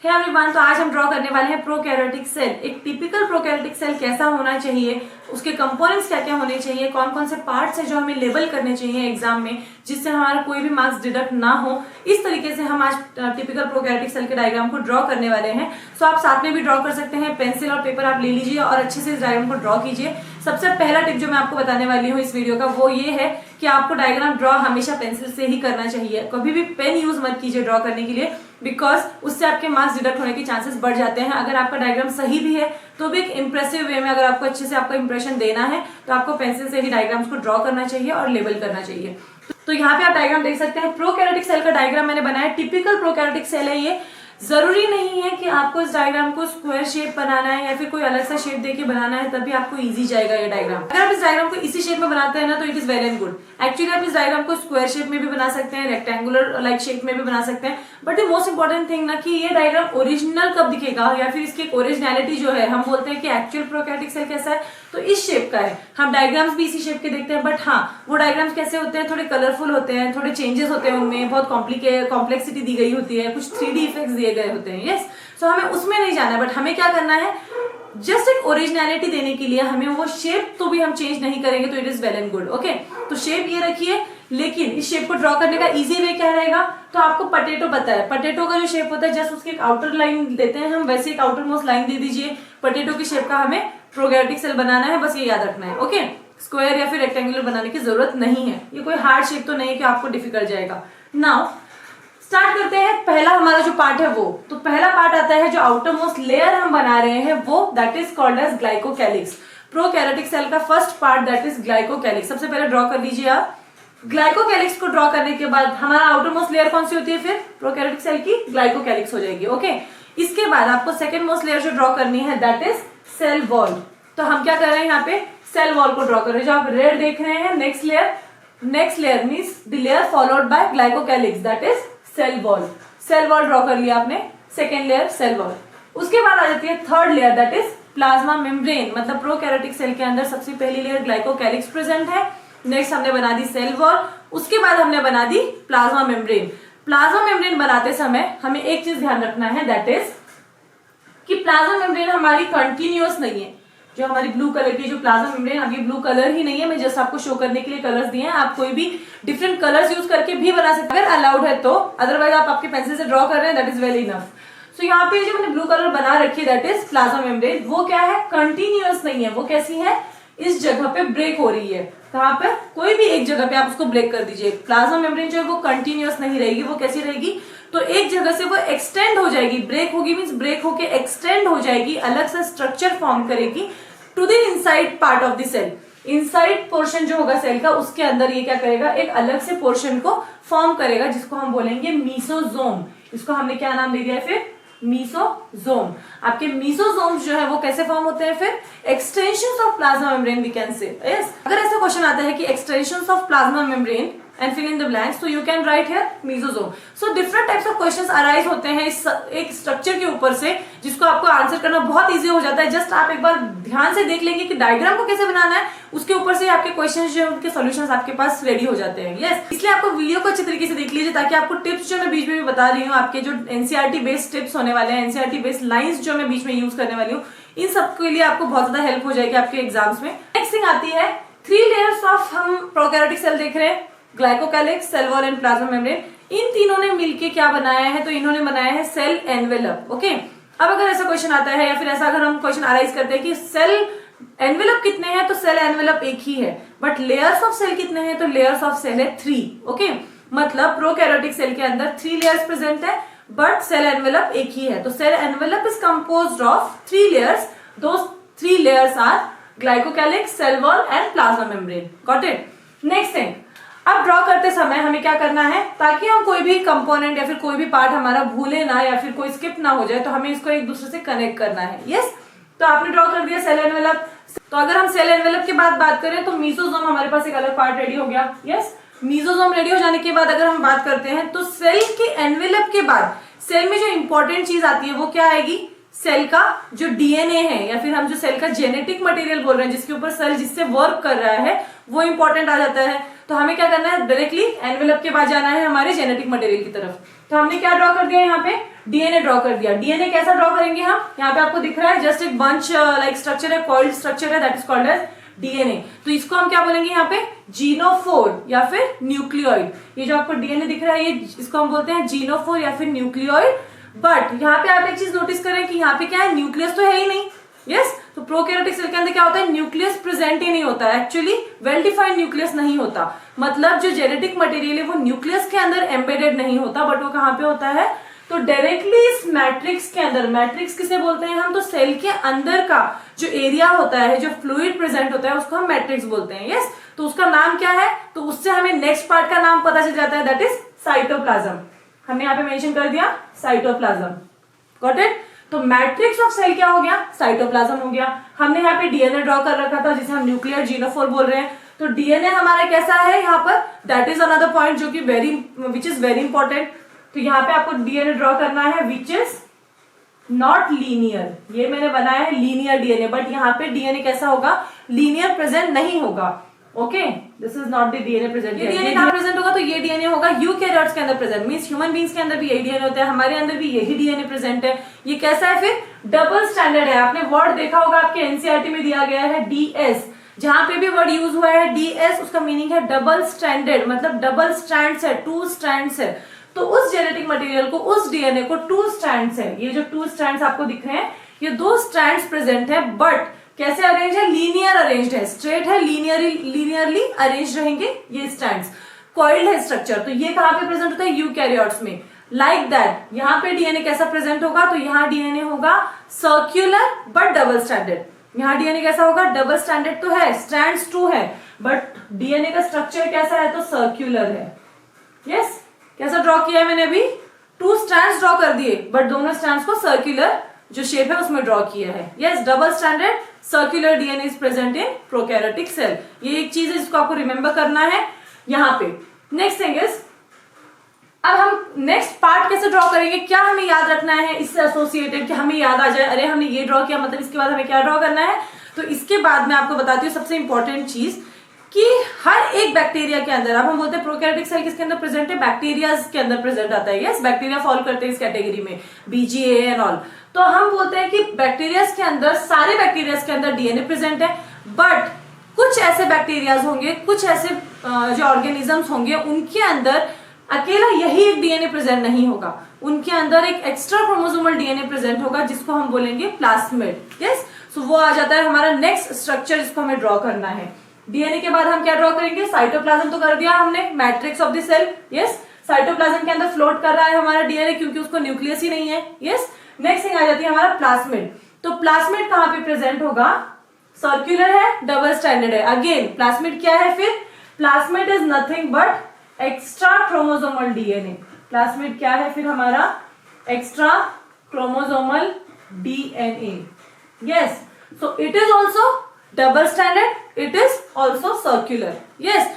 है एवरीवन, तो आज हम ड्रॉ करने वाले हैं प्रोकैरियोटिक सेल। एक टिपिकल प्रोकैरियोटिक सेल कैसा होना चाहिए, उसके कंपोनेंट्स क्या क्या होने चाहिए, कौन कौन से पार्ट्स है जो हमें लेबल करने चाहिए एग्जाम में जिससे हमारा कोई भी मार्क्स डिडक्ट ना हो। इस तरीके से हम आज टिपिकल प्रोकैरियोटिक सेल के डायग्राम को ड्रॉ करने वाले हैं। सो आप साथ में भी ड्रॉ कर सकते हैं, पेंसिल और पेपर आप ले लीजिए और अच्छे से इस डायग्राम को ड्रॉ कीजिए। सबसे पहला टिप जो मैं आपको बताने वाली हूँ इस वीडियो का वो ये है कि आपको डायग्राम ड्रॉ हमेशा पेंसिल से ही करना चाहिए। कभी भी पेन यूज मत कीजिए ड्रॉ करने के लिए, बिकॉज उससे आपके मार्क्स डिडक्ट होने के चांसेस बढ़ जाते हैं। अगर आपका डायग्राम सही भी है तो भी एक इंप्रेसिव वे में अगर आपको अच्छे से आपका इंप्रेशन देना है तो आपको पेंसिल से ही डायग्राम्स को ड्रॉ करना चाहिए और लेबल करना चाहिए। तो यहाँ पे आप डायग्राम देख सकते हैं, प्रोकैरियोटिक सेल का डायग्राम मैंने बनाया। टिपिकल प्रोकैरियोटिक सेल है ये। जरूरी नहीं है कि आपको इस डायग्राम को स्क्वायर शेप बनाना है या फिर कोई अलग सा शेप देके बनाना है, तभी आपको इजी जाएगा ये डायग्राम। अगर आप इस डायग्राम को इसी शेप में बनाते हैं ना तो it is well and good. Actually आप इस डायग्राम को स्क्वायर शेप में भी बना सकते हैं, रेक्टेंगुलर लाइक शेप में भी बना सकते हैं, but the most important thing ना कि ये डायग्राम ओरिजिनल कब दिखेगा या फिर इसकी ओरिजिनलिटी जो है, हम बोलते हैं कि एक्चुअल प्रोकैरियोटिक सेल कैसा है तो इस शेप का है। हम डायग्राम्स भी इसी शेप के देखते हैं, बट हाँ वो डायग्राम्स कैसे होते हैं, थोड़े कलरफुल होते हैं, थोड़े चेंजेस होते हैं उनमें, बहुत कॉम्प्लेक्सिटी दी गई होती है, कुछ 3D इफेक्ट्स दिए गए होते हैं। यस, सो हमें उसमें नहीं जाना है, बट हमें क्या करना है, जस्ट एक ओरिजिनलिटी देने के लिए हमें वो शेप तो भी हम चेंज नहीं करेंगे तो it is well and good. Okay, तो शेप ये रखिए, लेकिन इस शेप को ड्रॉ करने का इजी वे क्या रहेगा, तो आपको पटेटो पता है, पटेटो का जो शेप होता है जस्ट उसकी एक आउटर लाइन देते हैं हम, वैसे एक आउटर मोस्ट लाइन दे दीजिए। पटेटो की शेप का हमें प्रोकैरियोटिक सेल बनाना है, बस ये याद रखना है। ओके, स्क्वायर या फिर रेक्टेंगुलर बनाने की जरूरत नहीं है, ये कोई हार्ड शेप तो नहीं है कि आपको डिफिकल्ट जाएगा। नाउ स्टार्ट करते हैं। पहला हमारा जो पार्ट है वो, तो पहला पार्ट आता है जो आउटर मोस्ट लेयर हम बना रहे हैं वो, that is called as glycocalyx. Prokaryotic cell का first part that is glycocalyx. सबसे पहले ड्रॉ कर लीजिए आप। ग्लाइकोकैलिक्स को ड्रॉ करने के बाद हमारा आउटर मोस्ट लेयर कौन सी होती है, फिर प्रोकैरियोटिक सेल की ग्लाइकोकैलिक्स हो जाएगी। ओके, इसके बाद आपको सेकेंड मोस्ट लेयर जो ड्रॉ करनी है दैट इज सेल वॉल। तो हम क्या कर रहे हैं यहाँ पे, सेल वॉल को ड्रॉ कर रहे हैं। जो आप रेड देख रहे हैं, next layer means the layer followed by glycocalyx that is cell wall. Cell wall draw कर लिया आपने, सेकेंड लेयर सेल वॉल। उसके बाद आ जाती है third layer that is plasma membrane. मतलब प्रोकैरियोटिक सेल के अंदर सबसे पहली लेयर ग्लाइकोकैलिक्स प्रेजेंट है, नेक्स्ट हमने बना दी सेल वॉल, उसके बाद हमने बना दी प्लाज्मा मेम्ब्रेन। प्लाज्मा मेम्ब्रेन बनाते समय हमें एक चीज ध्यान रखना है, दैट इज कि प्लाज्मा मेम्ब्रेन हमारी कंटिन्यूअस नहीं है। जो हमारी ब्लू कलर की जो प्लाज्मा मेम्ब्रेन, अब ये ब्लू कलर ही नहीं है, मैं जस्ट आपको शो करने के लिए कलर्स दिए हैं, आप कोई भी डिफरेंट कलर्स यूज करके भी बना सकते हैं अगर अलाउड है तो, अदरवाइज आप आपके पेंसिल से ड्रॉ कर रहे हैं दैट इज वेल इनफ। सो यहाँ पे जो मैंने ब्लू कलर बना रखी है दैट इज प्लाज्मा मेम्ब्रेन, वो क्या है, कंटिन्यूअस नहीं है, वो कैसी है, इस जगह पे ब्रेक हो रही है। कहां पे, कोई भी एक जगह पे आप उसको ब्रेक कर दीजिए। प्लाज्मा मेम्ब्रेन जो है वो कंटिन्यूअस नहीं रहेगी, वो कैसी रहेगी, तो एक जगह से वो एक्सटेंड हो जाएगी, ब्रेक होगी मीन्स ब्रेक होके एक्सटेंड हो जाएगी, अलग सा स्ट्रक्चर फॉर्म करेगी to the inside part of the cell. Inside portion जो होगा सेल का, उसके अंदर ये क्या करेगा, एक अलग से पोर्शन को फॉर्म करेगा जिसको हम बोलेंगे मीसोजोम। इसको हमने क्या नाम दे दिया है फिर, मीसोजोम। आपके मीसोजोम्स जो है वो कैसे फॉर्म होते हैं, फिर extensions of plasma membrane we can say. Yes, अगर ऐसा क्वेश्चन आता है कि extensions of plasma membrane and fill in the blanks, so you can write here mesosome. So different types of questions arise होते हैं इस एक स्ट्रक्चर के ऊपर से, जिसको आपको आंसर करना बहुत इजी हो जाता है। जस्ट आप एक बार ध्यान से देख लेंगे कि डायग्राम को कैसे बनाना है, उसके ऊपर से आपके क्वेश्चंस जो है उनके सॉल्यूशंस आपके पास रेडी हो जाते हैं। यस, इसलिए आपको वीडियो को अच्छी तरीके से देख लीजिए ताकि आपको टिप्स जो मैं बीच में भी बता रही हूँ, आपके जो एनसीईआरटी बेस्ड टिप्स होने वाले हैं, एनसीईआरटी बेस्ड लाइंस जो मैं बीच में यूज करने वाली हूँ, इन सबके लिए आपको बहुत ज्यादा हेल्प हो जाएगी आपके एग्जाम्स में। नेक्स्ट थिंग आती है 3 लेयर्स ऑफ, हम प्रोकैरियोटिक सेल देख रहे हैं, glycocalyx, cell wall and plasma membrane. इन तीनों ने मिलके क्या बनाया है, तो इन्होंने बनाया है सेल एनवेलप। ओके, अब अगर ऐसा क्वेश्चन आता है या फिर ऐसा अगर हम क्वेश्चन अराइज करते हैं कि सेल एनवेलप कितने हैं, तो सेल एनवेलप एक ही है, बट लेयर्स ऑफ सेल कितने हैं, तो लेयर्स ऑफ सेल है 3। ओके, मतलब प्रोकैरियोटिक सेल के अंदर 3 लेयर्स प्रेजेंट है बट सेल एनवेलप एक ही है। तो cell envelope is composed of 3 layers, those 3 layers are glycocalyx, cell wall and plasma membrane. Got it. Next thing, अब ड्रॉ करते समय हमें क्या करना है, ताकि हम कोई भी कंपोनेंट या फिर कोई भी पार्ट हमारा भूले ना या फिर कोई स्किप ना हो जाए, तो हमें इसको एक दूसरे से कनेक्ट करना है। यस, तो आपने ड्रॉ कर दिया सेल एनवेलप। तो अगर हम सेल एनवेलप के बाद बात करें तो मीसोजोम हमारे पास एक अलग पार्ट रेडी हो गया। यस, मीसोजोम रेडी हो जाने के बाद अगर हम बात करते हैं तो सेल के एनवेलप के बाद सेल में जो इंपॉर्टेंट चीज आती है वो क्या आएगी, सेल का जो डीएनए है या फिर हम जो सेल का जेनेटिक मटेरियल बोल रहे हैं, जिसके ऊपर सेल जिससे वर्क कर रहा है, वो इंपॉर्टेंट आ जाता है। तो हमें क्या करना है, डायरेक्टली एनवेलप के बाद जाना है हमारे जेनेटिक मटेरियल की तरफ। तो हमने क्या ड्रॉ कर दिया यहाँ पे, डीएनए ड्रॉ कर दिया। डीएनए कैसा ड्रॉ करेंगे हम, यहाँ पे आपको दिख रहा है जस्ट एक बंच लाइक स्ट्रक्चर है, कॉइल्ड स्ट्रक्चर है, that is called as DNA. तो इसको हम क्या बोलेंगे यहाँ पे, जीनोफोर या फिर न्यूक्लियोइड। ये जो आपको डीएनए दिख रहा है ये इसको हम बोलते हैं जीनोफोर या फिर न्यूक्लियोइड। बट यहाँ पे आप एक चीज नोटिस करें कि यहाँ पे क्या है, न्यूक्लियस तो है ही नहीं। यस, तो प्रोकैरियोटिक सेल के अंदर क्या होता है, न्यूक्लियस प्रेजेंट ही नहीं होता, एक्चुअली वेल डिफाइंड न्यूक्लियस नहीं होता। मतलब जो जेनेटिक मटेरियल है वो न्यूक्लियस के अंदर एम्बेडेड नहीं होता, बट वो कहाँ पे होता है, तो डायरेक्टली इस मैट्रिक्स के अंदर। मैट्रिक्स किसे बोलते हैं हम, तो सेल के अंदर का जो एरिया होता है, जो फ्लूइड प्रेजेंट होता है, उसको हम मैट्रिक्स बोलते हैं। यस, तो उसका नाम क्या है, तो उससे हमें नेक्स्ट पार्ट का नाम पता चल जाता है, दैट इज साइटोप्लाज्म। हमने यहाँ पे मेंशन कर दिया साइटोप्लाज्म। Got it. तो मैट्रिक्स ऑफ सेल क्या हो गया, साइटोप्लाज्म हो गया। हमने यहाँ पे डीएनए ड्रॉ कर रखा था जिसे हम न्यूक्लियर जीनोफोर बोल रहे हैं। तो डीएनए हमारा कैसा है यहाँ पर, दैट इज अनदर पॉइंट जो कि विच इज वेरी इंपॉर्टेंट। तो यहाँ पे आपको डीएनए ड्रॉ करना है विच इज नॉट लीनियर। ये मैंने बनाया है लीनियर डीएनए, बट यहाँ पे डीएनए कैसा होगा, लीनियर प्रेजेंट नहीं होगा। Okay, this is not the DNA present. ये डीएनए कहाँ प्रेजेंट होगा, तो ये डीएनए होगा यूकैरियोट्स के अंदर प्रेजेंट। मींस ह्यूमन बींग्स के अंदर भी यही डीएनए होता है, हमारे अंदर भी यही डीएनए प्रेजेंट है। ये कैसा है फिर, डबल स्टैंडर्ड है। आपने वर्ड देखा होगा, आपके एनसीईआरटी में दिया गया है डीएस। जहां पे भी वर्ड यूज हुआ है डीएस, उसका मीनिंग है डबल स्टैंडर्ड, मतलब डबल स्ट्रैंड्स है, 2 स्ट्रैंड्स है। तो उस जेनेटिक मटेरियल को, उस डीएनए को 2 स्ट्रैंड्स है। ये जो 2 स्ट्रैंड्स आपको दिख रहे हैं, ये 2 स्ट्रैंड्स प्रेजेंट है, बट कैसे अरेंज है, लीनियर अरेंज्ड है, स्ट्रेट है, लीनियरली अरेंज रहेंगे ये स्ट्रैंड्स। कॉइल्ड है स्ट्रक्चर, तो ये कहां पे प्रेजेंट होता है, यूकैरियोट्स में। लाइक दैट यहाँ पे डीएनए कैसा प्रेजेंट होगा, तो यहाँ डीएनए होगा सर्क्यूलर बट डबल स्टैंडर्ड। यहाँ डीएनए कैसा होगा, डबल स्टैंडर्ड तो है, स्ट्रैंड्स 2 है, बट डीएनए का स्ट्रक्चर कैसा है, तो सर्क्यूलर है। यस, कैसा ड्रॉ किया है मैंने अभी, 2 स्ट्रैंड्स ड्रॉ कर दिए, बट दोनों स्ट्रैंड्स को सर्क्यूलर जो शेप है उसमें ड्रॉ किया है। Yes, double standard circular DNA is present in prokaryotic cell. ये एक चीज है जिसको आपको रिमेंबर करना है यहाँ पे। नेक्स्ट थिंग इज, अब हम नेक्स्ट पार्ट कैसे ड्रॉ करेंगे, क्या हमें याद रखना है इससे एसोसिएटेड, कि हमें याद आ जाए, अरे हमने ये ड्रॉ किया, मतलब इसके बाद हमें क्या ड्रॉ करना है। तो इसके बाद मैं आपको बताती हूँ सबसे इंपॉर्टेंट चीज, कि हर एक बैक्टीरिया के अंदर, अब हम बोलते हैं प्रोकैरियोटिक सेल किसके अंदर प्रेजेंट है, बैक्टीरिया के अंदर प्रेजेंट आता है। यस, बैक्टीरिया फॉलो करते हैं इस कैटेगरी में, बीजीए एंड ऑल। तो हम बोलते हैं कि बैक्टीरिया के अंदर, सारे बैक्टीरिया के अंदर डीएनए प्रेजेंट है, बट कुछ ऐसे बैक्टीरियाज होंगे, कुछ ऐसे जो ऑर्गेनिजम्स होंगे, उनके अंदर अकेला यही एक डीएनए प्रेजेंट नहीं होगा, उनके अंदर एक एक्स्ट्रा क्रोमोसोमल डीएनए प्रेजेंट होगा जिसको हम बोलेंगे प्लास्मिड। यस, सो वो आ जाता है हमारा नेक्स्ट स्ट्रक्चर जिसको हमें ड्रॉ करना है। डीएनए के बाद हम क्या ड्रॉ करेंगे, साइटोप्लाज्म तो कर दिया हमने, matrix of the cell. Yes, cytoplasm के अंदर फ्लोट कर रहा है हमारा डीएनए क्योंकि उसको न्यूक्लियस ही नहीं है। यस, नेक्स्ट थिंग आ जाती है हमारा प्लास्मिड। तो प्लास्मिड कहां पे प्रेजेंट होगा, सर्क्यूलर है, डबल स्टैंडर्ड है। अगेन प्लास्मिड क्या है फिर, plasmid is nothing but extra chromosomal DNA. Plasmid क्या है फिर हमारा, extra chromosomal DNA. Yes, so it is also double standard, it is also circular. Yes,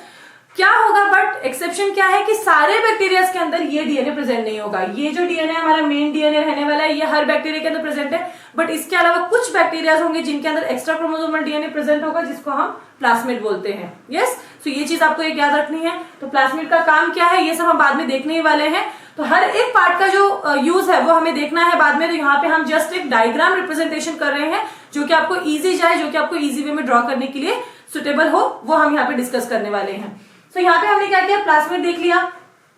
क्या होगा, बट एक्सेप्शन क्या है कि सारे बैक्टीरिया के अंदर ये डीएनए प्रेजेंट नहीं होगा। ये जो डीएनए हमारा मेन डीएनए रहने वाला है, ये हर बैक्टीरिया के अंदर प्रेजेंट है, बट इसके अलावा कुछ बैक्टीरिया होंगे जिनके अंदर एक्स्ट्रा क्रोमोसोमल डीएनए प्रेजेंट होगा, जिसको हम प्लास्मिड बोलते हैं। यस, तो ये चीज आपको एक याद रखनी है। तो प्लास्मिड का काम क्या है, ये सब हम बाद में देखने ही वाले हैं। तो हर एक पार्ट का जो यूज है वो हमें देखना है बाद में। तो यहाँ पे हम जस्ट एक डायग्राम रिप्रेजेंटेशन कर रहे हैं जो कि आपको इजी जाए, जो कि आपको इजी वे में ड्रॉ करने के लिए सुटेबल हो, वो हम यहाँ पे डिस्कस करने वाले हैं। तो यहाँ पे हमने क्या किया, प्लास्मिड देख लिया,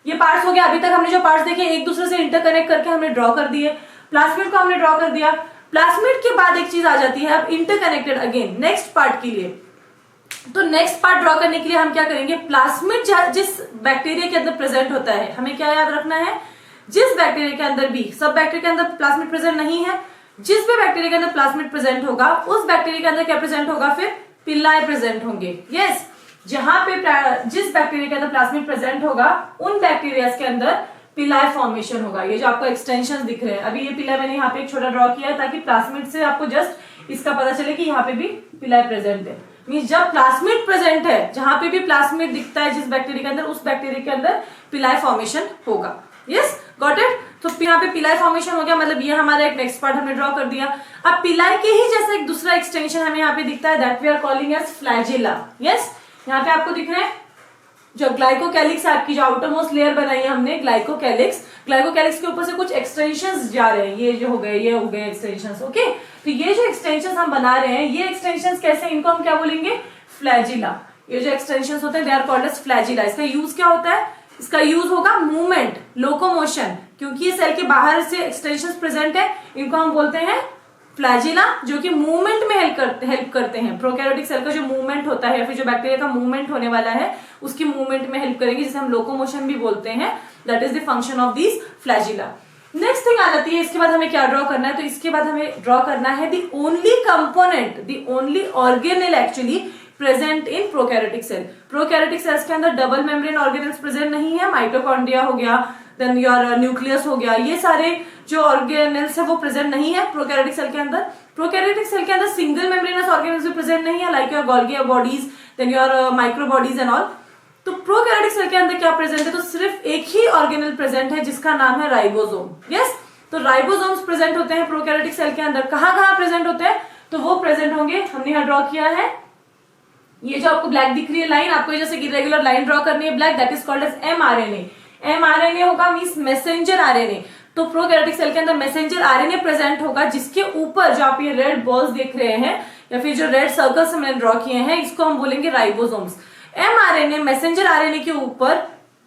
ये पार्ट्स हो गया। अभी तक हमने जो पार्ट्स देखे एक दूसरे से इंटरकनेक्ट करके हमने ड्रॉ कर दिए, प्लास्मिड को हमने ड्रॉ कर दिया। प्लास्मिड के बाद एक चीज आ जाती है अब इंटरकनेक्टेड, अगेन नेक्स्ट पार्ट के लिए। तो नेक्स्ट पार्ट ड्रॉ करने के लिए हम क्या करेंगे, प्लास्मिड जिस बैक्टीरिया के अंदर प्रेजेंट होता है, हमें क्या याद रखना है, जिस बैक्टीरिया के अंदर भी, सब बैक्टीरिया के अंदर प्लास्मिड प्रेजेंट नहीं है, जिस भी बैक्टीरिया के अंदर प्लास्मिड प्रेजेंट होगा उस बैक्टीरिया के अंदर क्या प्रेजेंट होगा, फिर पिल्लाई प्रेजेंट होंगे। यस, जहां पे जिस बैक्टीरिया के अंदर प्लास्मिड प्रेजेंट होगा उन बैक्टीरिया के अंदर पिलाई फॉर्मेशन होगा। ये जो आपको एक्सटेंशन दिख रहे हैं, अभी ये पिलाई मैंने यहाँ पे एक छोटा ड्रॉ किया है ताकि प्लास्मिड से आपको जस्ट इसका पता चले कि यहाँ पे भी पिलाई प्रेजेंट है। मींस जब प्लास्मिड प्रेजेंट है, जहां पे भी प्लास्मिड दिखता है जिस बैक्टीरिया के अंदर, उस बैक्टीरिया के अंदर पिलाई फॉर्मेशन होगा। Yes, got it. तो यहाँ पे पिलाई फॉर्मेशन हो गया, मतलब ये हमारा एक नेक्स्ट पार्ट हमने ड्रॉ कर दिया। अब पिलाई के ही जैसा एक दूसरा एक्सटेंशन हमें यहाँ पे दिखता है, that we are calling as flagella. Yes, यहाँ पे आपको दिख रहा है जो ग्लाइकोकैलिक्स आपकी जो आउटरमोस्ट लेयर बनाई है हमने ग्लाइकोकैलिक्स के ऊपर से कुछ एक्सटेंशंस जा रहे हैं, ये हो गए एक्सटेंशंस। ओके, तो ये जो एक्सटेंशंस हम बना रहे हैं, ये एक्सटेंशंस कैसे, इनको हम क्या बोलेंगे, फ्लैजिला। ये जो एक्सटेंशंस होते हैं they are called as flagella. इसका यूज क्या होता है, इसका यूज होगा मूवमेंट, लोकोमोशन, क्योंकि ये सेल के बाहर से एक्सटेंशंस प्रेजेंट है, इनको हम बोलते हैं फ्लैजिला, जो कि मूवमेंट में हेल्प करते हैं। प्रोकैरियोटिक सेल का जो मूवमेंट होता है, फिर जो बैक्टीरिया का मूवमेंट होने वाला है, उसकी मूवमेंट में हेल्प करेंगे, जिसे हम लोकोमोशन भी बोलते हैं। That is the function of this flagella. Next thing आ जाती है, इसके बाद हमें क्या ड्रॉ करना है, तो इसके बाद हमें ड्रॉ करना है the only component, the only organelle actually present in prokaryotic cell. Prokaryotic cells के अंदर डबल मेम्ब्रेन ऑर्गेनेल्स प्रेजेंट नहीं है, माइटोकॉन्ड्रिया हो गया, देन योर न्यूक्लियस हो गया, ये सारे जो ऑर्गेनेल्स है वो प्रेजेंट नहीं है प्रोकैरियोटिक सेल के अंदर। प्रोकैरियोटिक सेल के अंदर सिंगल मेम्ब्रेनस ऑर्गेनेल्स भी प्रेजेंट नहीं है, like your Golgi bodies, then your micro bodies and all. तो प्रोकैरियोटिक सेल के अंदर क्या प्रेजेंट है, तो सिर्फ एक ही ऑर्गेनेल प्रेजेंट है जिसका नाम है राइबोसोम। यस, तो राइबोसोम्स प्रेजेंट होते हैं प्रोकैरियोटिक सेल के अंदर। कहाँ प्रेजेंट होते हैं, तो वो प्रेजेंट होंगे, हमने यहाँ ड्रॉ किया है, ये जो आपको ब्लैक दिख रही है लाइन, आपको जैसे कि रेगुलर लाइन ड्रॉ करनी है black, that is called as mRNA. MRNA होगा मींस मैसेंजर आरएनए। तो प्रोकैरियोटिक सेल के अंदर मैसेंजर आरएनए प्रेजेंट होगा, जिसके ऊपर जो आप ये रेड बॉल्स देख रहे हैं या फिर जो रेड सर्कल्स हमने ड्रॉ किए हैं, इसको हम बोलेंगे राइबोसोम्स। एमआरएनए मैसेंजर आरएनए के ऊपर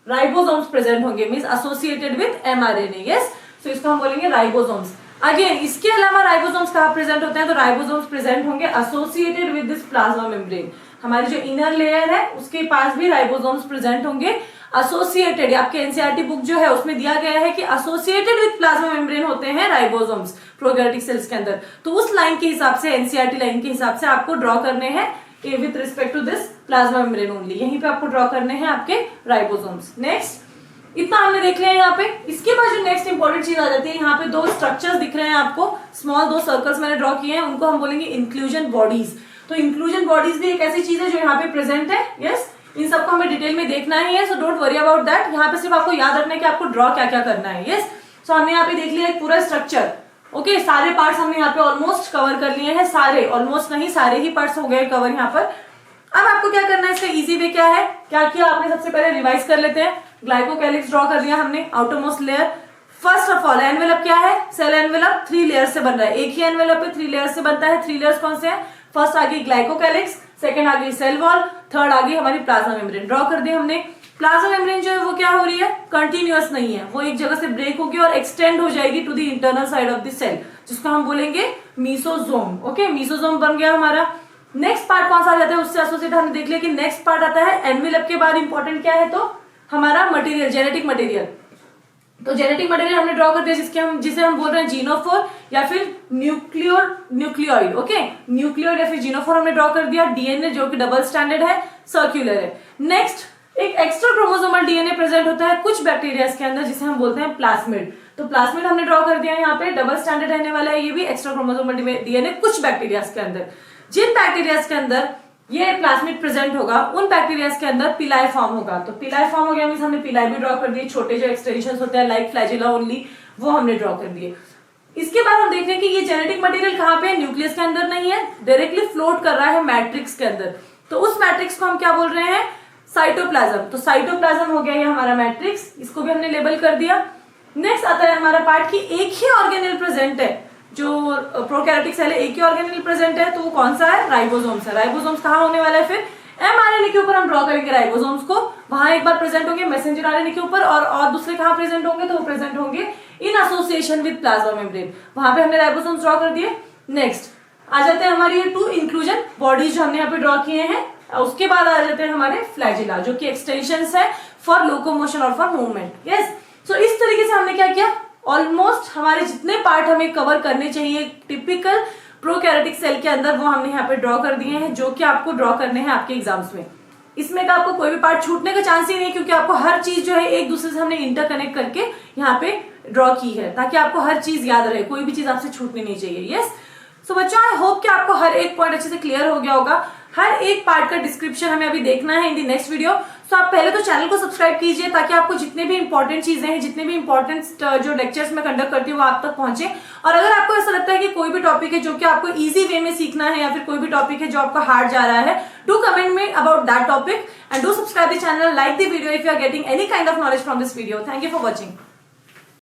राइबोसोम्स प्रेजेंट होंगे, means associated with mRNA. Yes, so इसको हम बोलेंगे राइबोसोम्स। अगेन इसके अलावा राइबोसोम्स कहाँ प्रेजेंट होते हैं, तो राइबोसोम्स प्रेजेंट होंगे associated with this plasma membrane. हमारी जो इनर लेयर है उसके पास भी राइबोसोम्स प्रेजेंट होंगे एसोसिएटेड। आपके एनसीईआरटी बुक जो है उसमें दिया गया है कि एसोसिएटेड विद प्लाज्मा मेम्ब्रेन होते हैं राइबोसोम्स प्रोकैरियोटिक सेल्स के अंदर। तो उस लाइन के हिसाब से, एनसीईआरटी लाइन के हिसाब से आपको ड्रॉ करने हैं with respect to this plasma membrane only. यहीं पे आपको ड्रॉ करने हैं आपके राइबोसोम्स। नेक्स्ट, इतना हमने देख लिया यहाँ पे। इसके बाद जो नेक्स्ट इंपॉर्टेंट चीज आ जाती है, यहाँ पे दो स्ट्रक्चर्स दिख रहे हैं आपको, स्मॉल दो सर्कल्स मैंने ड्रॉ किए हैं, उनको हम बोलेंगे इंक्लूजन बॉडीज। तो इंक्लूजन बॉडीज भी एक ऐसी चीज है जो यहाँ पे प्रेजेंट है। यस, इन सबको हमें डिटेल में देखना ही है, so don't worry about that. यहाँ पे सिर्फ आपको याद रखना है कि आपको ड्रॉ क्या क्या करना है। यस, सो हमने यहाँ पे देख लिया एक पूरा स्ट्रक्चर। ओके, सारे पार्ट्स हमने यहाँ पे ऑलमोस्ट कवर कर लिए हैं, सारे, ऑलमोस्ट नहीं, सारे ही पार्ट्स हो गए कवर यहाँ पर। अब आपको क्या करना है, इसका इजी वे क्या है, क्या किया आपने, सबसे पहले रिवाइज कर लेते हैं। ग्लाइकोकैलिक्स ड्रॉ कर लिया हमने, outermost layer. First of all envelope क्या है, सेल एनवेलप 3 लेयर से बन रहा है, एक ही एनवेलप पे 3 लेयर से बनता है। 3 लेयर्स कौन से हैं, फर्स्ट आ गई ग्लाइकोकैलिक्स, सेकंड आ गई सेल वॉल, थर्ड आ गई हमारी प्लाज्मा मेम्ब्रेन। ड्रॉ कर दी हमने। प्लाज्मा मेम्ब्रेन जो है वो क्या हो रही है, कंटिन्यूअस नहीं है, वो एक जगह से ब्रेक होगी और एक्सटेंड हो जाएगी to the internal side of the cell, जिसको हम बोलेंगे मीसोजोम। ओके, मीसोजोम बन गया हमारा। नेक्स्ट पार्ट कौन सा आ जाता है, उससे एसोसिएट हमने देख लिया कि नेक्स्ट पार्ट आता है एनवेलप के बाद इंपॉर्टेंट क्या है, तो हमारा मटेरियल, जेनेटिक मटेरियल। तो जेनेटिक मटेरियल हमने ड्रॉ कर दिया, जिसे हम बोल रहे हैं जीनोफोर या फिर न्यूक्लियोइड। ओके, न्यूक्लियोइड या फिर जीनोफोर हमने ड्रॉ कर दिया। डीएनए जो कि डबल स्टैंडर्ड है, सर्क्यूलर है। नेक्स्ट, एक एक्स्ट्रा क्रोमोसोमल डीएनए प्रेजेंट होता है कुछ बैक्टीरिया के अंदर, जिसे हम बोलते हैं प्लाज्मिड। तो प्लाज्मिड हमने ड्रॉ कर दिया यहाँ पे, डबल स्टैंडर्ड रहने वाला है, ये भी एक्स्ट्रा क्रोमोसोमल डीएनए कुछ बैक्टीरिया के अंदर। जिन बैक्टीरिया के अंदर ये प्लाज्मिड प्रेजेंट होगा, उन बैक्टीरिया के अंदर पिलाई फॉर्म होगा। तो पिलाई फॉर्म हो गया मींस हमने पिलाई भी ड्रॉ कर दिए, छोटे जो एक्सटेंशंस होते हैं लाइक फ्लैजिला ओनली, वो हमने ड्रॉ कर दिए। इसके बाद हम देख रहे हैं कि ये जेनेटिक मटेरियल कहाँ पे है, न्यूक्लियस के अंदर नहीं है, डायरेक्टली फ्लोट कर रहा है मैट्रिक्स के अंदर। तो उस मैट्रिक्स को हम क्या बोल रहे हैं, साइटोप्लाज्म। तो साइटोप्लाज्म हो गया ये हमारा मैट्रिक्स, इसको भी हमने लेबल कर दिया। नेक्स्ट आता है हमारा पार्ट की एक ही ऑर्गेनेल प्रेजेंट है, जो प्रोकैरियोटिक सेल है एक ही ऑर्गेनेल प्रेजेंट है, तो वो कौन सा है, राइबोसोम्स है। राइबोसोम्स कहाँ होने वाला है, फिर एमआरएनए के ऊपर हम ड्रॉ करेंगे राइबोसोम्स को, वहां एक बार प्रेजेंट होंगे मैसेंजर आरएनए के ऊपर, और दूसरे कहाँ प्रेजेंट होंगे, तो वो प्रेजेंट होंगे in association with plasma membrane. वहां पे हमने राइबोसोम्स ड्रॉ कर दिए। नेक्स्ट आ जाते हैं हमारी ये 2 इंक्लूजन बॉडीज जो हमने यहाँ पे ड्रॉ किए हैं। उसके बाद आ जाते हैं हमारे फ्लैजिला, जो कि एक्सटेंशंस है फॉर लोकोमोशन और फॉर मूवमेंट। यस, सो इस तरीके से हमने क्या किया, ऑलमोस्ट हमारे जितने पार्ट हमें कवर करने चाहिए टिपिकल प्रोकैरियोटिक सेल के अंदर, वो हमने यहाँ पे ड्रॉ कर दिए हैं, जो कि आपको ड्रॉ करने हैं आपके एग्जाम्स में। इसमें का आपको कोई भी पार्ट छूटने का चांस ही नहीं, क्योंकि आपको हर चीज जो है एक दूसरे से हमने इंटरकनेक्ट करके यहाँ पे ड्रॉ की है, ताकि आपको हर चीज याद रहे, कोई भी चीज आपसे छूटनी नहीं चाहिए। यस, सो बच्चों आई होप कि आपको हर एक पॉइंट अच्छे से क्लियर हो गया होगा। हर एक पार्ट का डिस्क्रिप्शन हमें अभी देखना है इन द नेक्स्ट वीडियो, तो आप पहले तो चैनल को सब्सक्राइब कीजिए ताकि आपको जितने भी इंपॉर्टेंट चीजें हैं, जितने भी इंपॉर्टेंट जो लेक्चर्स मैं कंडक्ट करती हूँ वो आप तक पहुंचे। और अगर आपको ऐसा लगता है कि कोई भी टॉपिक है जो कि आपको इजी वे में सीखना है या फिर कोई भी टॉपिक है जो आपका हार्ड जा रहा है, do comment me about that topic and do subscribe the channel, like the video if you are getting any kind of knowledge from this video. Thank you for watching.